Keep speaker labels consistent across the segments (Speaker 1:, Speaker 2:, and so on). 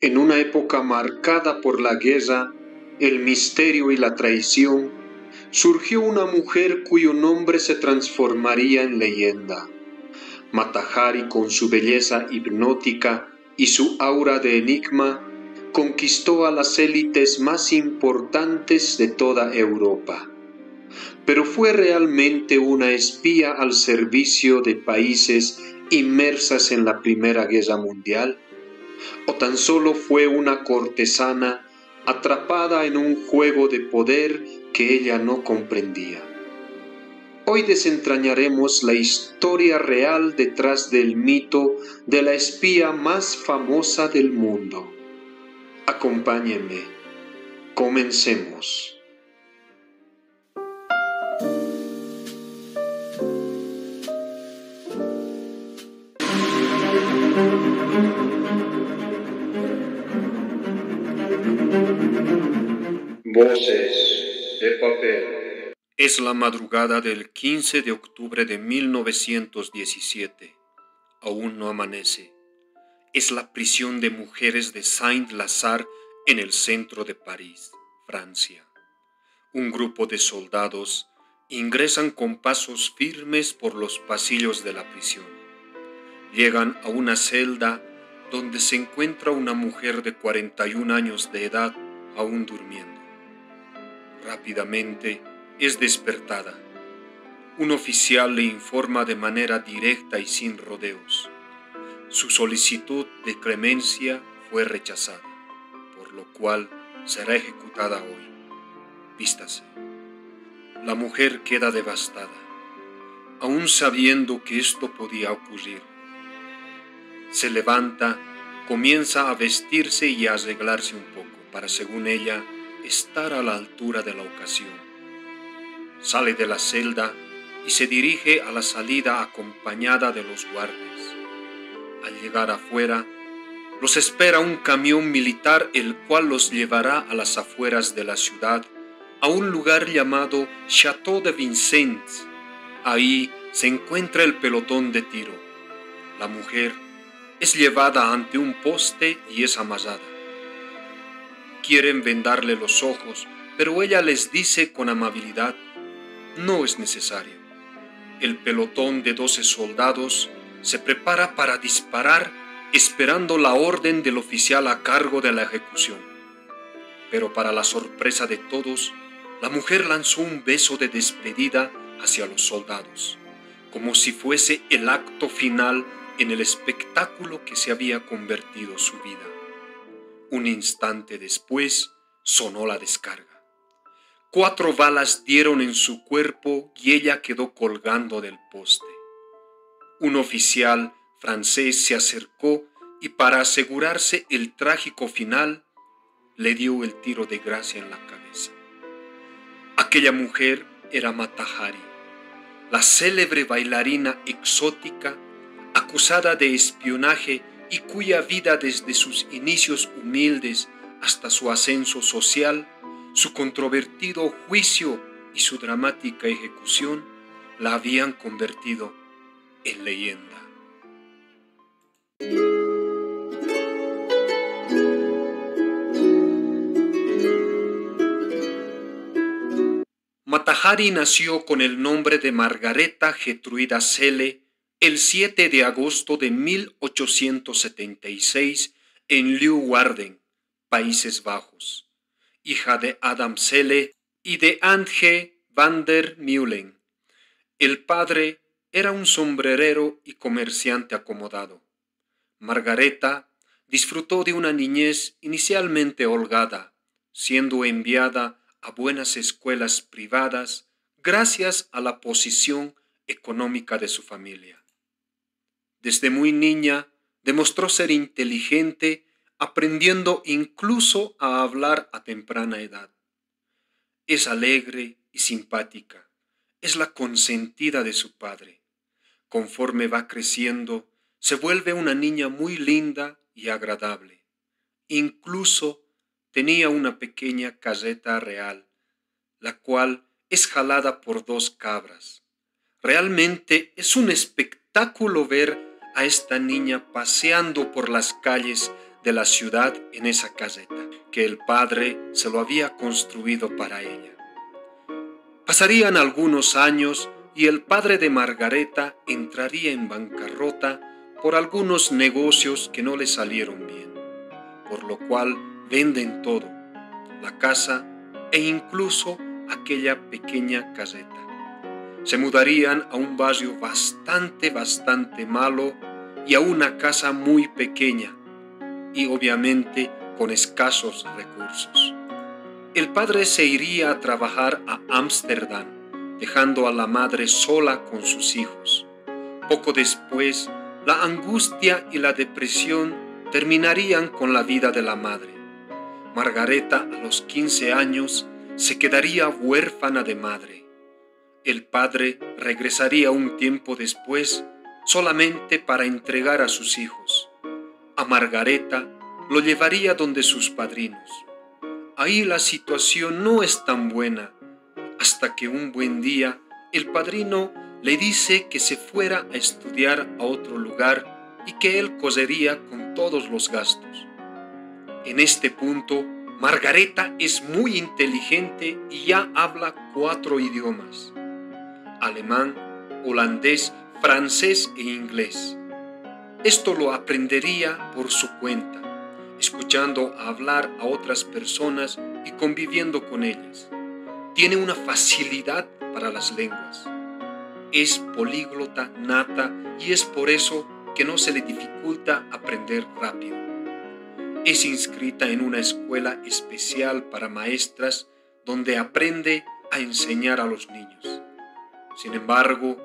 Speaker 1: En una época marcada por la guerra, el misterio y la traición, surgió una mujer cuyo nombre se transformaría en leyenda. Mata Hari, con su belleza hipnótica y su aura de enigma, conquistó a las élites más importantes de toda Europa. Pero ¿fue realmente una espía al servicio de países inmersas en la Primera Guerra Mundial? ¿O tan solo fue una cortesana atrapada en un juego de poder que ella no comprendía? Hoy desentrañaremos la historia real detrás del mito de la espía más famosa del mundo. Acompáñenme. Comencemos. Voces de papel. Es la madrugada del 15 de octubre de 1917. Aún no amanece. Es la prisión de mujeres de Saint-Lazare en el centro de París, Francia. Un grupo de soldados ingresan con pasos firmes por los pasillos de la prisión. Llegan a una celda donde se encuentra una mujer de 41 años de edad aún durmiendo. Rápidamente es despertada. Un oficial le informa de manera directa y sin rodeos. Su solicitud de clemencia fue rechazada, por lo cual será ejecutada hoy. Vístase. La mujer queda devastada, aún sabiendo que esto podía ocurrir. Se levanta, comienza a vestirse y a arreglarse un poco para, según ella, estar a la altura de la ocasión. Sale de la celda y se dirige a la salida acompañada de los guardias. Al llegar afuera, los espera un camión militar, el cual los llevará a las afueras de la ciudad, a un lugar llamado Château de Vincennes. Ahí se encuentra el pelotón de tiro. La mujer es llevada ante un poste y es amarrada. Quieren vendarle los ojos, pero ella les dice con amabilidad: no es necesario. El pelotón de 12 soldados se prepara para disparar, esperando la orden del oficial a cargo de la ejecución. Pero para la sorpresa de todos, la mujer lanzó un beso de despedida hacia los soldados, como si fuese el acto final en el espectáculo que se había convertido su vida. Un instante después sonó la descarga. 4 balas dieron en su cuerpo y ella quedó colgando del poste. Un oficial francés se acercó y, para asegurarse el trágico final, le dio el tiro de gracia en la cabeza. Aquella mujer era Mata Hari, la célebre bailarina exótica acusada de espionaje y cuya vida, desde sus inicios humildes hasta su ascenso social, su controvertido juicio y su dramática ejecución, la habían convertido en leyenda. Mata Hari nació con el nombre de Margareta Gertruida Celle el 7 de agosto de 1876 en Leeuwarden, Países Bajos, hija de Adam Celle y de Antje van der Meulen. El padre era un sombrerero y comerciante acomodado. Margareta disfrutó de una niñez inicialmente holgada, siendo enviada a buenas escuelas privadas gracias a la posición económica de su familia. Desde muy niña demostró ser inteligente, aprendiendo incluso a hablar a temprana edad. Es alegre y simpática, es la consentida de su padre. Conforme va creciendo, se vuelve una niña muy linda y agradable. Incluso tenía una pequeña carreta real, la cual es jalada por 2 cabras. Realmente es un espectáculo ver a esta niña paseando por las calles de la ciudad en esa caseta, que el padre se lo había construido para ella. Pasarían algunos años y el padre de Margareta entraría en bancarrota por algunos negocios que no le salieron bien, por lo cual venden todo, la casa e incluso aquella pequeña caseta. Se mudarían a un barrio bastante malo y a una casa muy pequeña y obviamente con escasos recursos. El padre se iría a trabajar a Ámsterdam, dejando a la madre sola con sus hijos. Poco después, la angustia y la depresión terminarían con la vida de la madre. Margareta, a los 15 años, se quedaría huérfana de madre. El padre regresaría un tiempo después solamente para entregar a sus hijos. A Margareta lo llevaría donde sus padrinos. Ahí la situación no es tan buena, hasta que un buen día el padrino le dice que se fuera a estudiar a otro lugar y que él cosería con todos los gastos. En este punto, Margareta es muy inteligente y ya habla 4 idiomas: alemán, holandés, francés e inglés. Esto lo aprendería por su cuenta, escuchando hablar a otras personas y conviviendo con ellas. Tiene una facilidad para las lenguas. Es políglota nata y es por eso que no se le dificulta aprender rápido. Es inscrita en una escuela especial para maestras donde aprende a enseñar a los niños. Sin embargo,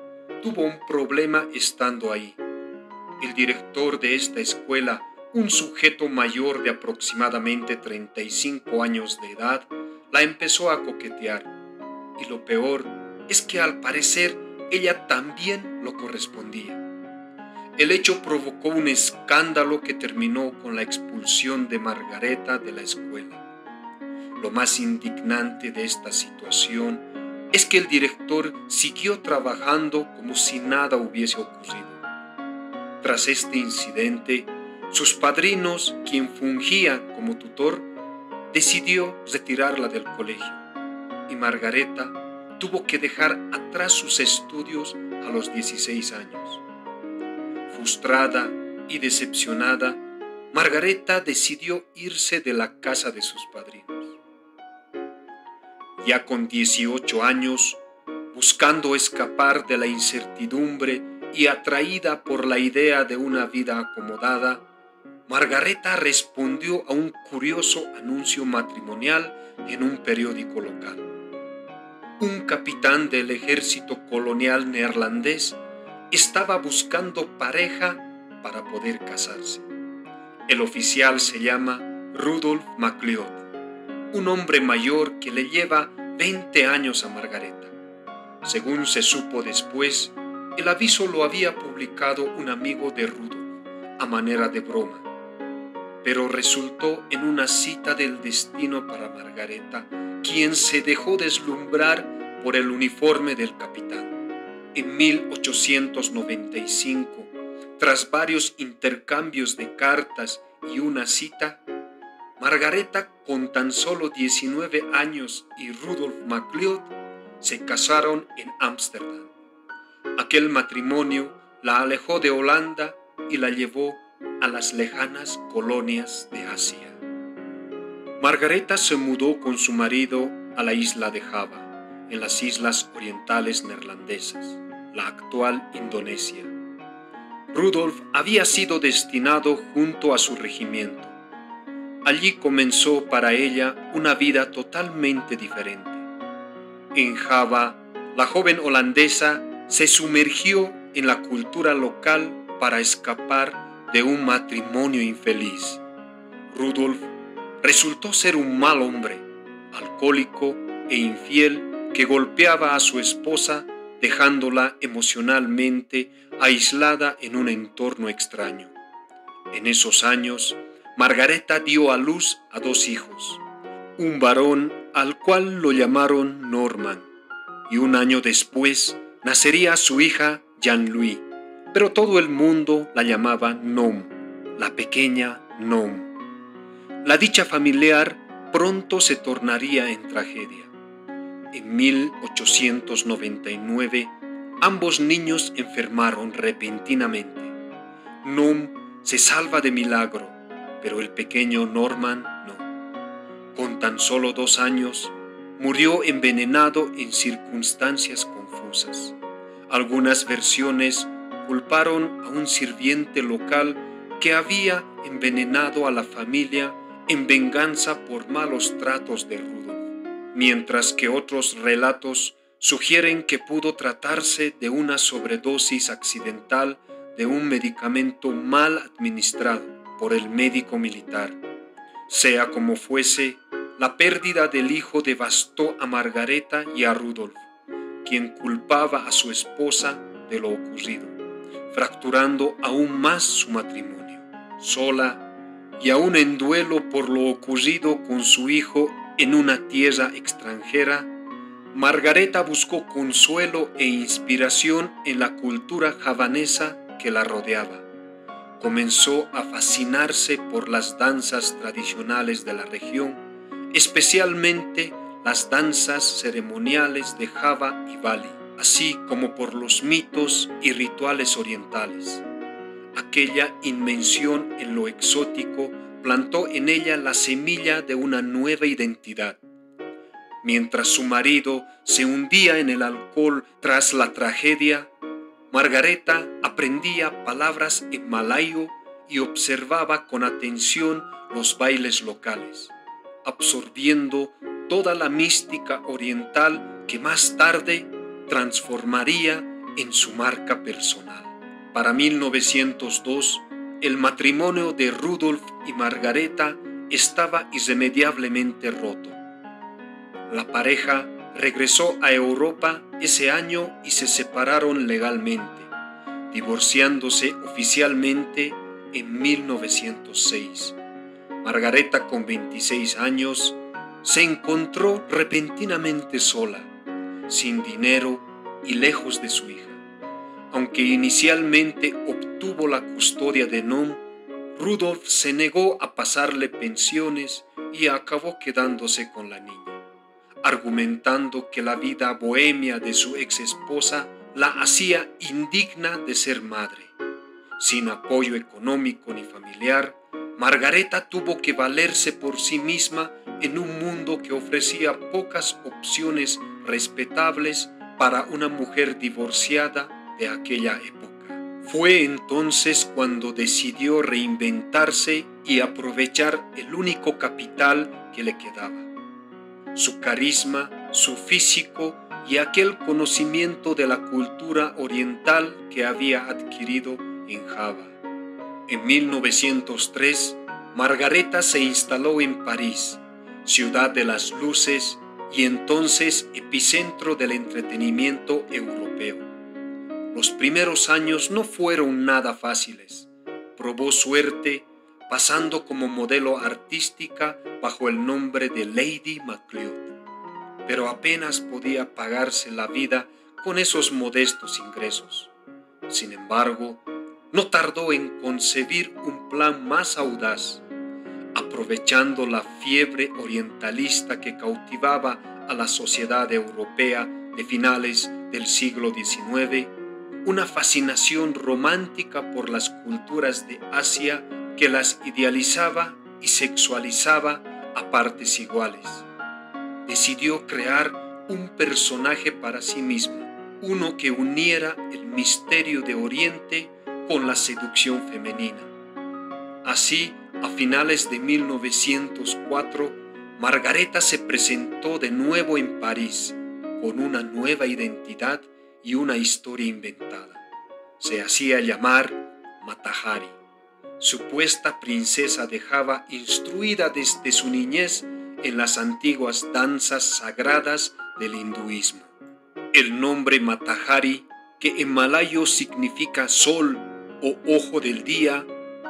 Speaker 1: tuvo un problema estando ahí. El director de esta escuela, un sujeto mayor de aproximadamente 35 años de edad, la empezó a coquetear. Y lo peor es que al parecer ella también lo correspondía. El hecho provocó un escándalo que terminó con la expulsión de Margareta de la escuela. Lo más indignante de esta situación es que el director siguió trabajando como si nada hubiese ocurrido. Tras este incidente, sus padrinos, quien fungía como tutor, decidió retirarla del colegio y Margareta tuvo que dejar atrás sus estudios a los 16 años. Frustrada y decepcionada, Margareta decidió irse de la casa de sus padrinos. Ya con 18 años, buscando escapar de la incertidumbre y atraída por la idea de una vida acomodada, Margareta respondió a un curioso anuncio matrimonial en un periódico local. Un capitán del ejército colonial neerlandés estaba buscando pareja para poder casarse. El oficial se llama Rudolf MacLeod, un hombre mayor que le lleva 20 años a Margareta. Según se supo después, el aviso lo había publicado un amigo de Rudolf, a manera de broma, pero resultó en una cita del destino para Margareta, quien se dejó deslumbrar por el uniforme del capitán. En 1895, tras varios intercambios de cartas y una cita, Margareta, con tan solo 19 años, y Rudolf MacLeod se casaron en Ámsterdam. Aquel matrimonio la alejó de Holanda y la llevó a las lejanas colonias de Asia. Margareta se mudó con su marido a la isla de Java, en las islas orientales neerlandesas, la actual Indonesia. Rudolf había sido destinado junto a su regimiento. Allí comenzó para ella una vida totalmente diferente. En Java, la joven holandesa se sumergió en la cultura local para escapar de un matrimonio infeliz. Rudolf resultó ser un mal hombre, alcohólico e infiel que golpeaba a su esposa, dejándola emocionalmente aislada en un entorno extraño. En esos años, Margareta dio a luz a 2 hijos, un varón al cual lo llamaron Norman, y un año después nacería su hija Jean-Louis, pero todo el mundo la llamaba Nom, la pequeña Nom. La dicha familiar pronto se tornaría en tragedia. En 1899, ambos niños enfermaron repentinamente. Noam se salva de milagro, pero el pequeño Norman no. Con tan solo 2 años, murió envenenado en circunstancias confusas. Algunas versiones culparon a un sirviente local que había envenenado a la familia en venganza por malos tratos de Rudolf, mientras que otros relatos sugieren que pudo tratarse de una sobredosis accidental de un medicamento mal administrado por el médico militar. Sea como fuese, la pérdida del hijo devastó a Margareta y a Rudolf, quien culpaba a su esposa de lo ocurrido, fracturando aún más su matrimonio. Sola y aún en duelo por lo ocurrido con su hijo en una tierra extranjera, Margareta buscó consuelo e inspiración en la cultura javanesa que la rodeaba. Comenzó a fascinarse por las danzas tradicionales de la región, especialmente las danzas ceremoniales de Java y Bali, así como por los mitos y rituales orientales. Aquella inmersión en lo exótico plantó en ella la semilla de una nueva identidad. Mientras su marido se hundía en el alcohol tras la tragedia, Margareta aprendía palabras en malayo y observaba con atención los bailes locales, absorbiendo toda la mística oriental que más tarde transformaría en su marca personal. Para 1902, el matrimonio de Rudolf y Margareta estaba irremediablemente roto. La pareja regresó a Europa ese año y se separaron legalmente, divorciándose oficialmente en 1906. Margareta, con 26 años, se encontró repentinamente sola, sin dinero y lejos de su hija. Aunque inicialmente obtuvo la custodia de Noam, Rudolf se negó a pasarle pensiones y acabó quedándose con la niña, argumentando que la vida bohemia de su ex esposa la hacía indigna de ser madre. Sin apoyo económico ni familiar, Margareta tuvo que valerse por sí misma en un mundo que ofrecía pocas opciones respetables para una mujer divorciada de aquella época. Fue entonces cuando decidió reinventarse y aprovechar el único capital que le quedaba: su carisma, su físico y aquel conocimiento de la cultura oriental que había adquirido en Java. En 1903, Margareta se instaló en París, ciudad de las luces y entonces epicentro del entretenimiento europeo. Los primeros años no fueron nada fáciles. Probó suerte pasando como modelo artística bajo el nombre de Lady Macleod, pero apenas podía pagarse la vida con esos modestos ingresos. Sin embargo, no tardó en concebir un plan más audaz. Aprovechando la fiebre orientalista que cautivaba a la sociedad europea de finales del siglo XIX, una fascinación romántica por las culturas de Asia que las idealizaba y sexualizaba a partes iguales. Decidió crear un personaje para sí misma, uno que uniera el misterio de Oriente con la seducción femenina. Así, a finales de 1904, Margareta se presentó de nuevo en París, con una nueva identidad y una historia inventada. Se hacía llamar Matahari, supuesta princesa de Java instruida desde su niñez en las antiguas danzas sagradas del hinduismo. El nombre Matahari, que en malayo significa sol o ojo del día,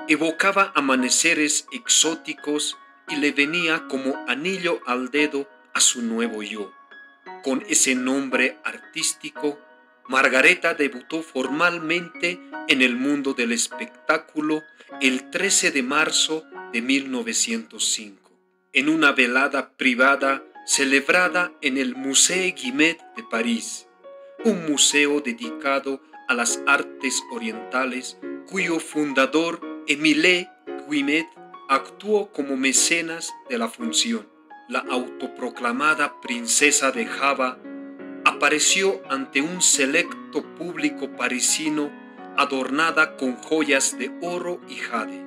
Speaker 1: evocaba amaneceres exóticos y le venía como anillo al dedo a su nuevo yo. Con ese nombre artístico, Margareta debutó formalmente en el mundo del espectáculo el 13 de marzo de 1905, en una velada privada celebrada en el Musée Guimet de París, un museo dedicado a las artes orientales cuyo fundador, Émile Guimet, actuó como mecenas de la función. La autoproclamada princesa de Java apareció ante un selecto público parisino adornada con joyas de oro y jade,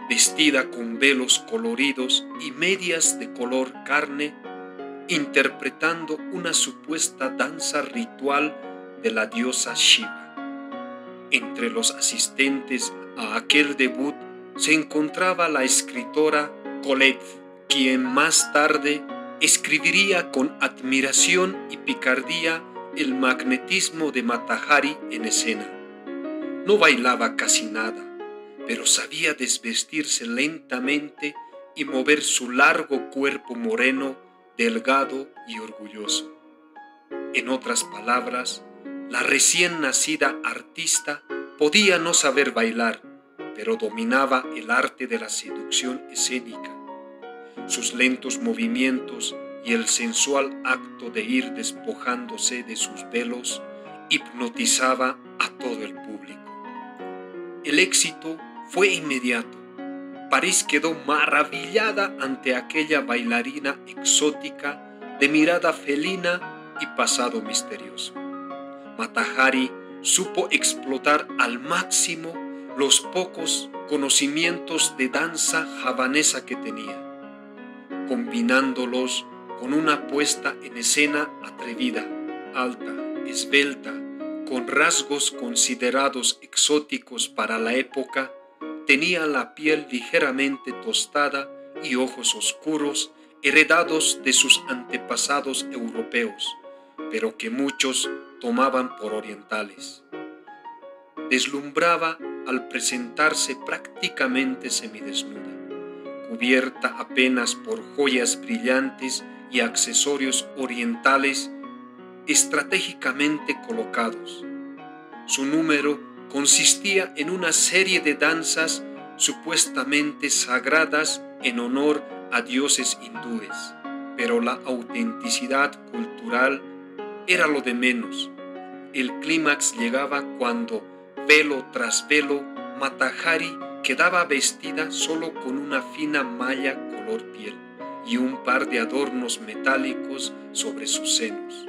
Speaker 1: vestida con velos coloridos y medias de color carne, interpretando una supuesta danza ritual de la diosa Shiva. Entre los asistentes a aquel debut se encontraba la escritora Colette, quien más tarde escribiría con admiración y picardía el magnetismo de Mata Hari en escena. No bailaba casi nada, pero sabía desvestirse lentamente y mover su largo cuerpo moreno, delgado y orgulloso. En otras palabras, la recién nacida artista podía no saber bailar, pero dominaba el arte de la seducción escénica. Sus lentos movimientos y el sensual acto de ir despojándose de sus velos hipnotizaba a todo el público. El éxito fue inmediato. París quedó maravillada ante aquella bailarina exótica de mirada felina y pasado misterioso. Mata Hari supo explotar al máximo los pocos conocimientos de danza javanesa que tenía, combinándolos con una puesta en escena atrevida, alta, esbelta, con rasgos considerados exóticos para la época. Tenía la piel ligeramente tostada y ojos oscuros, heredados de sus antepasados europeos, pero que muchos tomaban por orientales. Deslumbraba al presentarse prácticamente semidesnuda, cubierta apenas por joyas brillantes y accesorios orientales estratégicamente colocados. Su número consistía en una serie de danzas supuestamente sagradas en honor a dioses hindúes, pero la autenticidad cultural era lo de menos. El clímax llegaba cuando, velo tras velo, Mata Hari quedaba vestida solo con una fina malla color piel y un par de adornos metálicos sobre sus senos,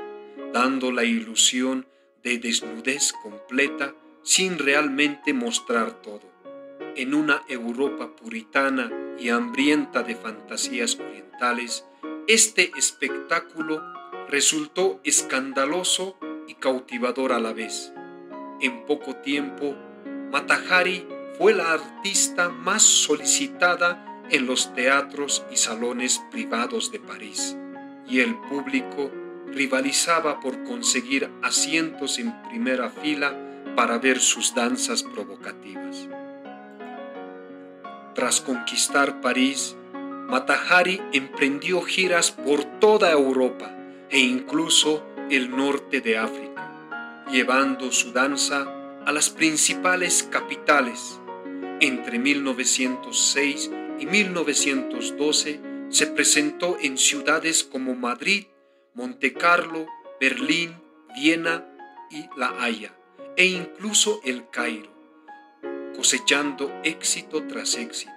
Speaker 1: dando la ilusión de desnudez completa sin realmente mostrar todo. En una Europa puritana y hambrienta de fantasías orientales, este espectáculo resultó escandaloso y cautivador a la vez. En poco tiempo, Mata Hari fue la artista más solicitada en los teatros y salones privados de París, y el público rivalizaba por conseguir asientos en primera fila para ver sus danzas provocativas. Tras conquistar París, Mata Hari emprendió giras por toda Europa e incluso el norte de África, llevando su danza a las principales capitales. Entre 1906 y 1912 se presentó en ciudades como Madrid, Montecarlo, Berlín, Viena y La Haya, e incluso El Cairo, cosechando éxito tras éxito.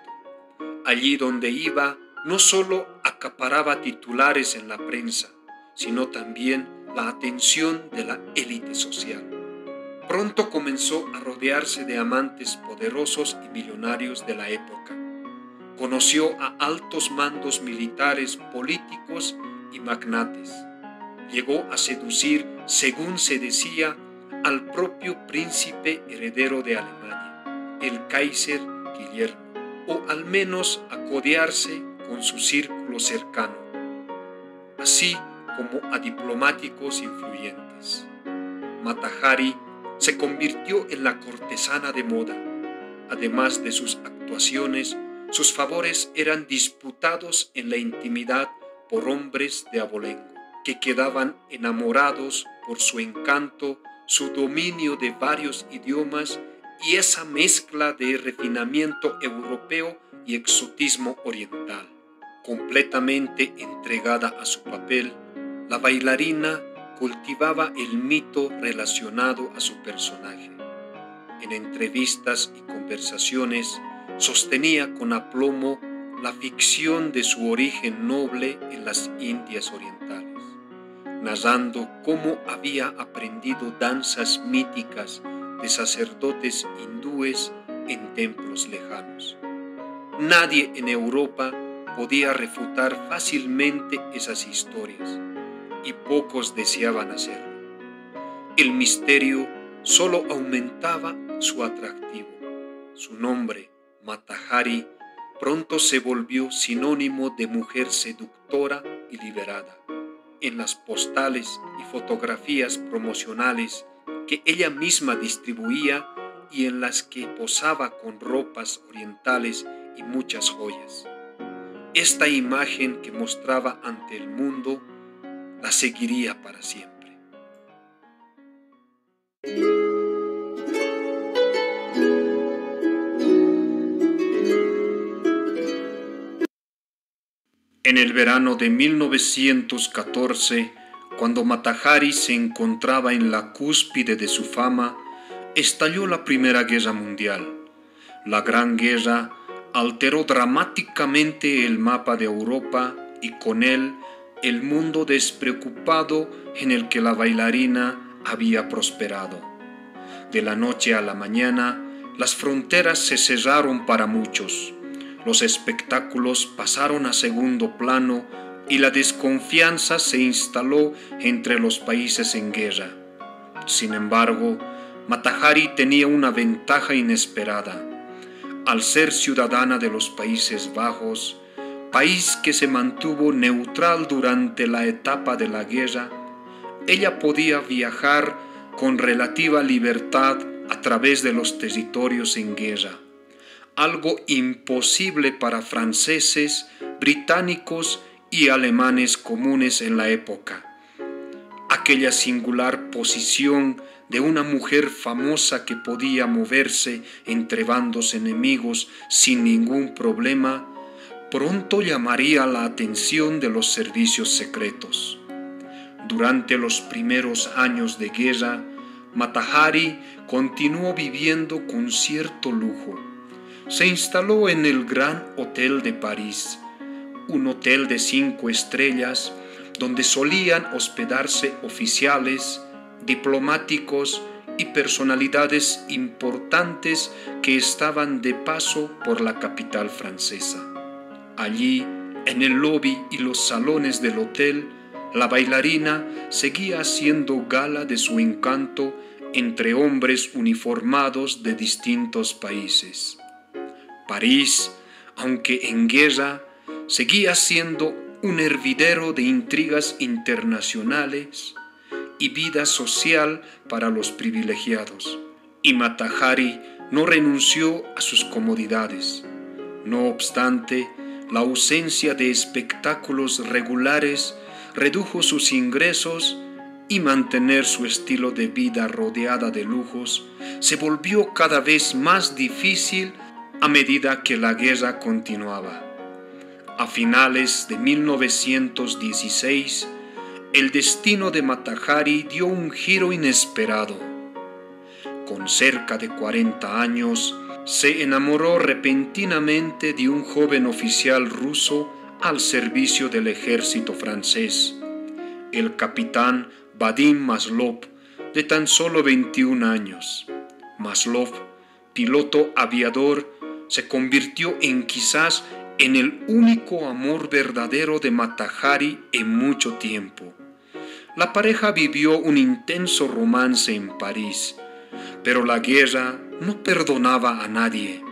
Speaker 1: Allí donde iba, no solo acaparaba titulares en la prensa, sino también la atención de la élite social. Pronto comenzó a rodearse de amantes poderosos y millonarios de la época. Conoció a altos mandos militares, políticos y magnates. Llegó a seducir, según se decía, al propio príncipe heredero de Alemania, el Kaiser Guillermo, o al menos a codearse con su círculo cercano, así como a diplomáticos influyentes. Mata Hari se convirtió en la cortesana de moda. Además de sus actuaciones, sus favores eran disputados en la intimidad por hombres de abolengo, que quedaban enamorados por su encanto su dominio de varios idiomas y esa mezcla de refinamiento europeo y exotismo oriental. Completamente entregada a su papel, la bailarina cultivaba el mito relacionado a su personaje. En entrevistas y conversaciones sostenía con aplomo la ficción de su origen noble en las Indias orientales, narrando cómo había aprendido danzas míticas de sacerdotes hindúes en templos lejanos. Nadie en Europa podía refutar fácilmente esas historias, y pocos deseaban hacerlo. El misterio solo aumentaba su atractivo. Su nombre, Mata Hari, pronto se volvió sinónimo de mujer seductora y liberada. En las postales y fotografías promocionales que ella misma distribuía y en las que posaba con ropas orientales y muchas joyas. Esta imagen que mostraba ante el mundo la seguiría para siempre. En el verano de 1914, cuando Mata Hari se encontraba en la cúspide de su fama, estalló la Primera Guerra Mundial. La Gran Guerra alteró dramáticamente el mapa de Europa y con él el mundo despreocupado en el que la bailarina había prosperado. De la noche a la mañana, las fronteras se cerraron para muchos. Los espectáculos pasaron a segundo plano y la desconfianza se instaló entre los países en guerra. Sin embargo, Mata Hari tenía una ventaja inesperada. Al ser ciudadana de los Países Bajos, país que se mantuvo neutral durante la etapa de la guerra, ella podía viajar con relativa libertad a través de los territorios en guerra, algo imposible para franceses, británicos y alemanes comunes en la época. Aquella singular posición de una mujer famosa que podía moverse entre bandos enemigos sin ningún problema, pronto llamaría la atención de los servicios secretos. Durante los primeros años de guerra, Mata Hari continuó viviendo con cierto lujo. Se instaló en el Gran Hotel de París, un hotel de 5 estrellas donde solían hospedarse oficiales, diplomáticos y personalidades importantes que estaban de paso por la capital francesa. Allí, en el lobby y los salones del hotel, la bailarina seguía haciendo gala de su encanto entre hombres uniformados de distintos países. París, aunque en guerra, seguía siendo un hervidero de intrigas internacionales y vida social para los privilegiados, y Mata Hari no renunció a sus comodidades. No obstante, la ausencia de espectáculos regulares redujo sus ingresos y mantener su estilo de vida rodeada de lujos se volvió cada vez más difícil a medida que la guerra continuaba. A finales de 1916, el destino de Mata Hari dio un giro inesperado. Con cerca de 40 años, se enamoró repentinamente de un joven oficial ruso al servicio del ejército francés, el capitán Vadim Maslov, de tan solo 21 años. Maslov, piloto aviador, se convirtió quizás en el único amor verdadero de Mata Hari en mucho tiempo. La pareja vivió un intenso romance en París, pero la guerra no perdonaba a nadie.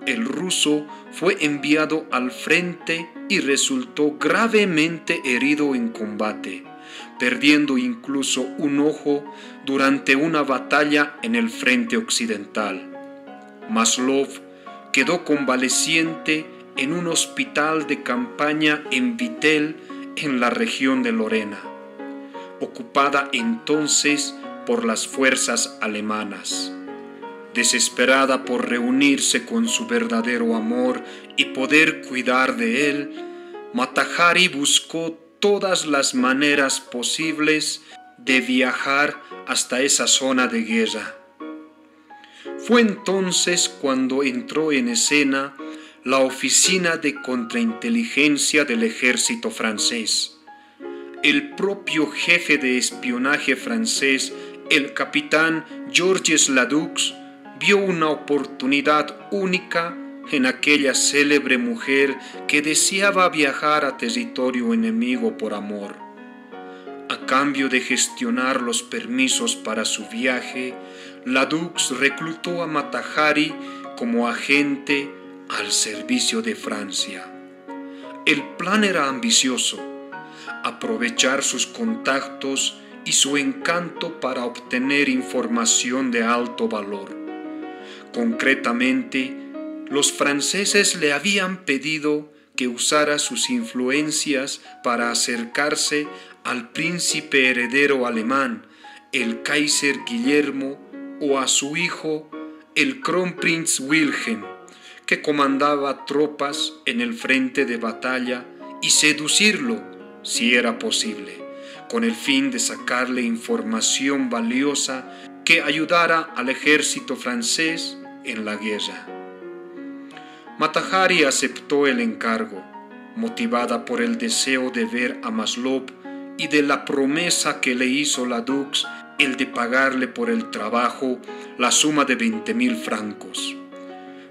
Speaker 1: El ruso fue enviado al frente y resultó gravemente herido en combate, perdiendo incluso un ojo durante una batalla en el frente occidental. Maslov quedó convaleciente en un hospital de campaña en Vittel, en la región de Lorena, ocupada entonces por las fuerzas alemanas. Desesperada por reunirse con su verdadero amor y poder cuidar de él, Mata Hari buscó todas las maneras posibles de viajar hasta esa zona de guerra. Fue entonces cuando entró en escena la Oficina de Contrainteligencia del ejército francés. El propio jefe de espionaje francés, el capitán Georges Ladux, vio una oportunidad única en aquella célebre mujer que deseaba viajar a territorio enemigo por amor. A cambio de gestionar los permisos para su viaje, Ladux reclutó a Mata Hari como agente al servicio de Francia. El plan era ambicioso: aprovechar sus contactos y su encanto para obtener información de alto valor. Concretamente, los franceses le habían pedido que usara sus influencias para acercarse al príncipe heredero alemán, el Kaiser Guillermo, o a su hijo, el Kronprinz Wilhelm, que comandaba tropas en el frente de batalla, y seducirlo, si era posible, con el fin de sacarle información valiosa que ayudara al ejército francés en la guerra. Mata Hari aceptó el encargo, motivada por el deseo de ver a Maslov y de la promesa que le hizo Ladux, el de pagarle por el trabajo la suma de 20.000 francos.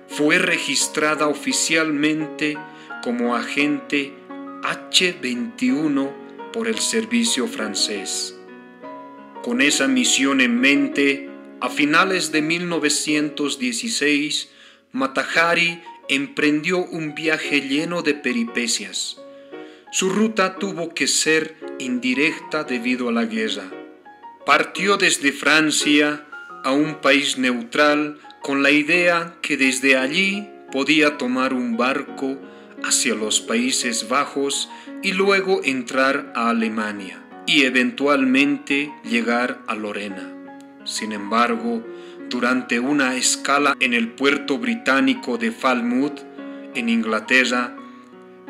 Speaker 1: Fue registrada oficialmente como agente H21 por el servicio francés. Con esa misión en mente, a finales de 1916, Mata Hari emprendió un viaje lleno de peripecias. Su ruta tuvo que ser indirecta debido a la guerra. Partió desde Francia a un país neutral con la idea que desde allí podía tomar un barco hacia los Países Bajos y luego entrar a Alemania y eventualmente llegar a Lorena. Sin embargo, durante una escala en el puerto británico de Falmouth, en Inglaterra,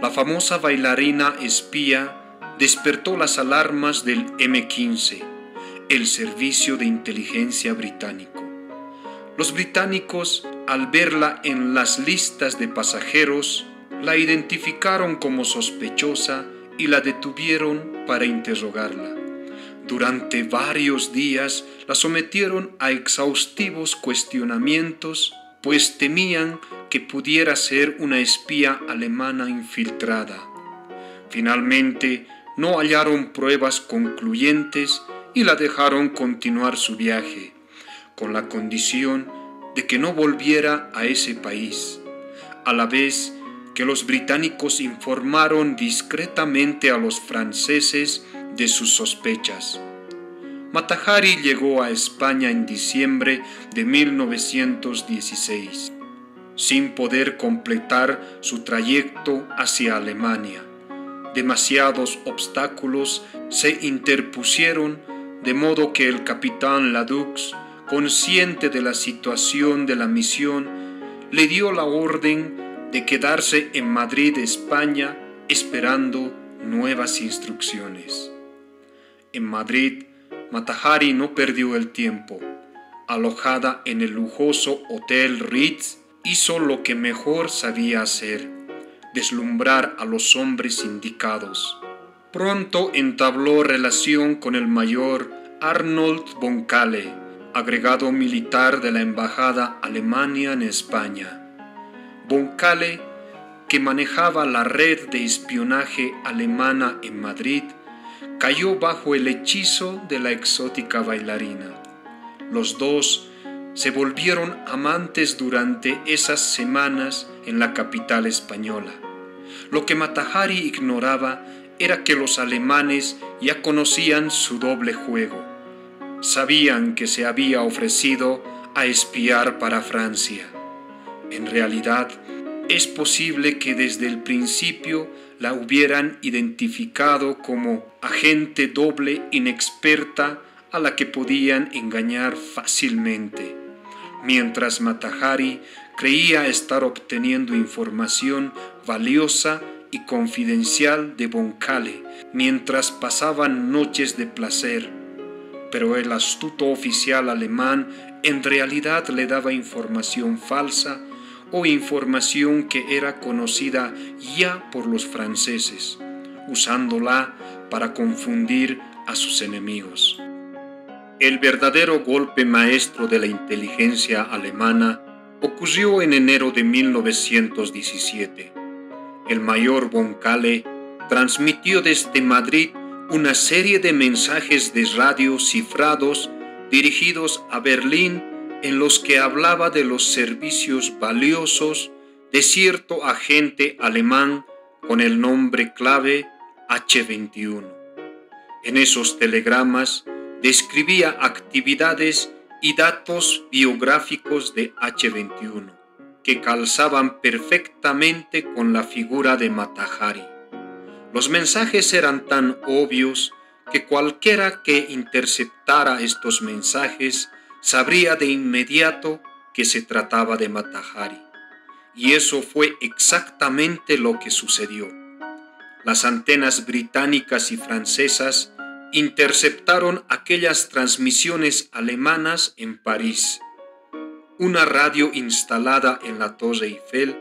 Speaker 1: la famosa bailarina espía despertó las alarmas del M15, el servicio de inteligencia británico. Los británicos, al verla en las listas de pasajeros, la identificaron como sospechosa y la detuvieron para interrogarla. Durante varios días la sometieron a exhaustivos cuestionamientos, pues temían que pudiera ser una espía alemana infiltrada. Finalmente, no hallaron pruebas concluyentes y la dejaron continuar su viaje, con la condición de que no volviera a ese país, a la vez que los británicos informaron discretamente a los franceses de sus sospechas. Mata Hari llegó a España en diciembre de 1916, sin poder completar su trayecto hacia Alemania. Demasiados obstáculos se interpusieron, de modo que el capitán Ladux, consciente de la situación de la misión, le dio la orden de quedarse en Madrid, España, esperando nuevas instrucciones. En Madrid, Mata Hari no perdió el tiempo. Alojada en el lujoso Hotel Ritz, hizo lo que mejor sabía hacer: deslumbrar a los hombres indicados. Pronto entabló relación con el mayor Arnold von Kalle, agregado militar de la embajada alemana en España. Von Kalle, que manejaba la red de espionaje alemana en Madrid, cayó bajo el hechizo de la exótica bailarina. Los dos se volvieron amantes durante esas semanas en la capital española. Lo que Mata Hari ignoraba era que los alemanes ya conocían su doble juego. Sabían que se había ofrecido a espiar para Francia. En realidad, es posible que desde el principio la hubieran identificado como agente doble inexperta a la que podían engañar fácilmente, mientras Mata Hari creía estar obteniendo información valiosa y confidencial de Boncale, mientras pasaban noches de placer. Pero el astuto oficial alemán en realidad le daba información falsa o información que era conocida ya por los franceses, usándola para confundir a sus enemigos. El verdadero golpe maestro de la inteligencia alemana ocurrió en enero de 1917. El mayor Boncale transmitió desde Madrid una serie de mensajes de radio cifrados dirigidos a Berlín en los que hablaba de los servicios valiosos de cierto agente alemán con el nombre clave H21. En esos telegramas describía actividades y datos biográficos de H21 que calzaban perfectamente con la figura de Mata Hari. Los mensajes eran tan obvios que cualquiera que interceptara estos mensajes sabría de inmediato que se trataba de Mata Hari. Y eso fue exactamente lo que sucedió. Las antenas británicas y francesas interceptaron aquellas transmisiones alemanas en París. Una radio instalada en la Torre Eiffel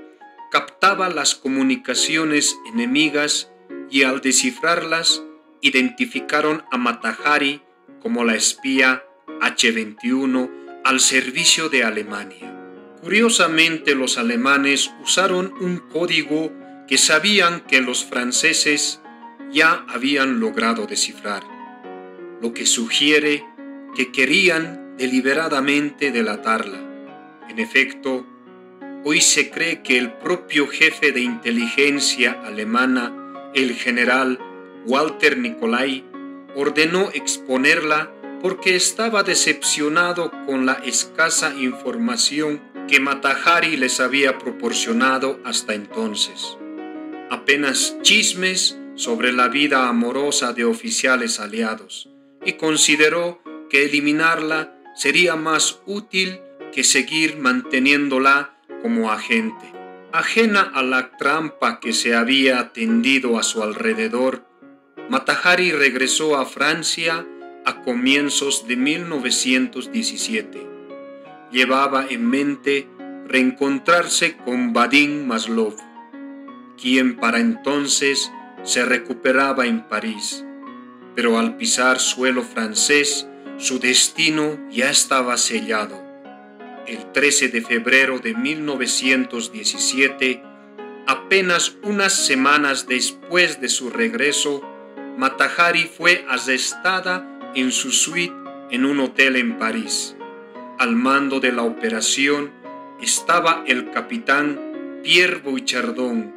Speaker 1: captaba las comunicaciones enemigas y al descifrarlas identificaron a Mata Hari como la espía H21 al servicio de Alemania. Curiosamente, los alemanes usaron un código que sabían que los franceses ya habían logrado descifrar, lo que sugiere que querían deliberadamente delatarla. En efecto, hoy se cree que el propio jefe de inteligencia alemana, el general Walter Nicolai, ordenó exponerla porque estaba decepcionado con la escasa información que Mata Hari les había proporcionado hasta entonces. Apenas chismes sobre la vida amorosa de oficiales aliados, y consideró que eliminarla sería más útil que seguir manteniéndola como agente. Ajena a la trampa que se había tendido a su alrededor, Mata Hari regresó a Francia a comienzos de 1917. Llevaba en mente reencontrarse con Vadim Maslov, quien para entonces se recuperaba en París, pero al pisar suelo francés, su destino ya estaba sellado. El 13 de febrero de 1917, apenas unas semanas después de su regreso, Mata Hari fue arrestada en su suite en un hotel en París. Al mando de la operación estaba el capitán Pierre Bouchardon,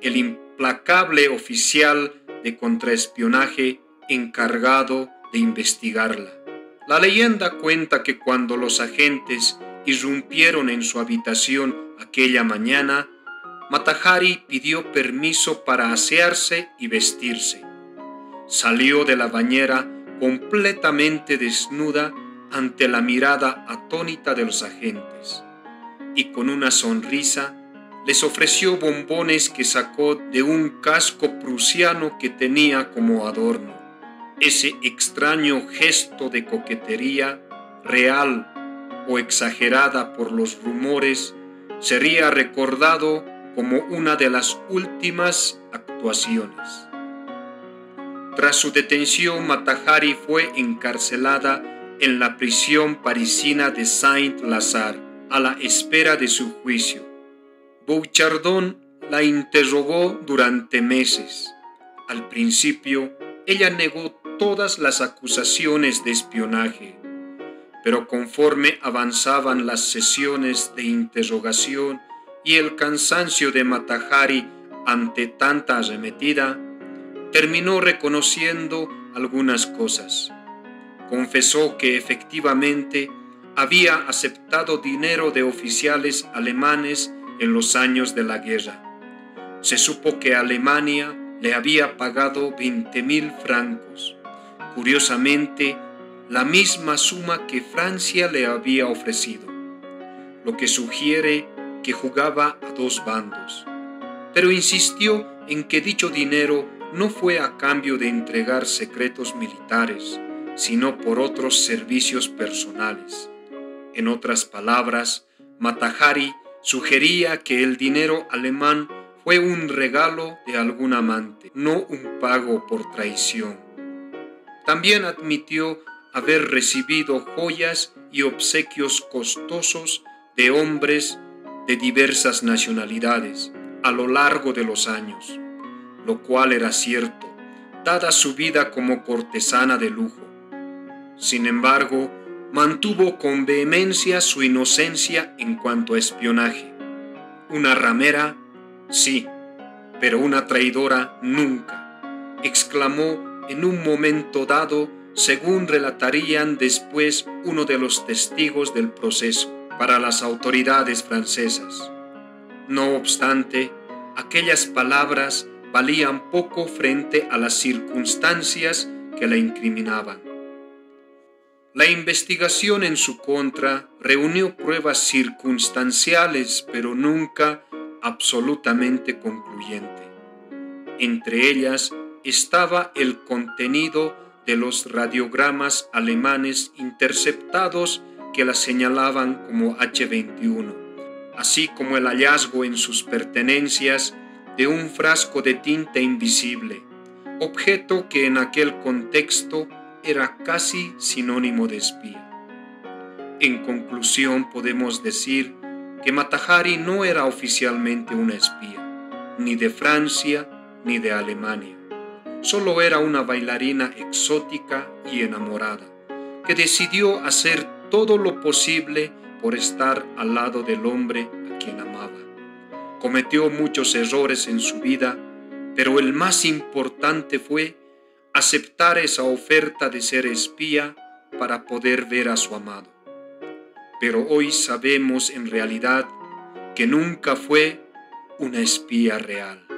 Speaker 1: el implacable oficial de contraespionaje encargado de investigarla. La leyenda cuenta que cuando los agentes irrumpieron en su habitación aquella mañana, Mata Hari pidió permiso para asearse y vestirse. Salió de la bañera completamente desnuda ante la mirada atónita de los agentes, y con una sonrisa les ofreció bombones que sacó de un casco prusiano que tenía como adorno. Ese extraño gesto de coquetería, real o exagerada por los rumores, sería recordado como una de las últimas actuaciones. Tras su detención, Mata Hari fue encarcelada en la prisión parisina de Saint-Lazare a la espera de su juicio. Bouchardon la interrogó durante meses. Al principio, ella negó todas las acusaciones de espionaje, pero conforme avanzaban las sesiones de interrogación y el cansancio de Mata Hari ante tanta arremetida, terminó reconociendo algunas cosas. Confesó que efectivamente había aceptado dinero de oficiales alemanes en los años de la guerra. Se supo que Alemania le había pagado 20.000 francos. Curiosamente, la misma suma que Francia le había ofrecido, lo que sugiere que jugaba a dos bandos. Pero insistió en que dicho dinero no fue a cambio de entregar secretos militares, sino por otros servicios personales. En otras palabras, Mata Hari sugería que el dinero alemán fue un regalo de algún amante, no un pago por traición. También admitió haber recibido joyas y obsequios costosos de hombres de diversas nacionalidades a lo largo de los años, lo cual era cierto, dada su vida como cortesana de lujo. Sin embargo, mantuvo con vehemencia su inocencia en cuanto a espionaje. Una ramera, sí, pero una traidora nunca, exclamó en un momento dado, según relatarían después uno de los testigos del proceso para las autoridades francesas. No obstante, aquellas palabras valían poco frente a las circunstancias que la incriminaban. La investigación en su contra reunió pruebas circunstanciales, pero nunca absolutamente concluyente. Entre ellas estaba el contenido de los radiogramas alemanes interceptados que la señalaban como H-21, así como el hallazgo en sus pertenencias de un frasco de tinta invisible, objeto que en aquel contexto era casi sinónimo de espía. En conclusión, podemos decir que Mata Hari no era oficialmente una espía, ni de Francia ni de Alemania. Solo era una bailarina exótica y enamorada, que decidió hacer todo lo posible por estar al lado del hombre a quien amaba. Cometió muchos errores en su vida, pero el más importante fue aceptar esa oferta de ser espía para poder ver a su amado. Pero hoy sabemos en realidad que nunca fue una espía real.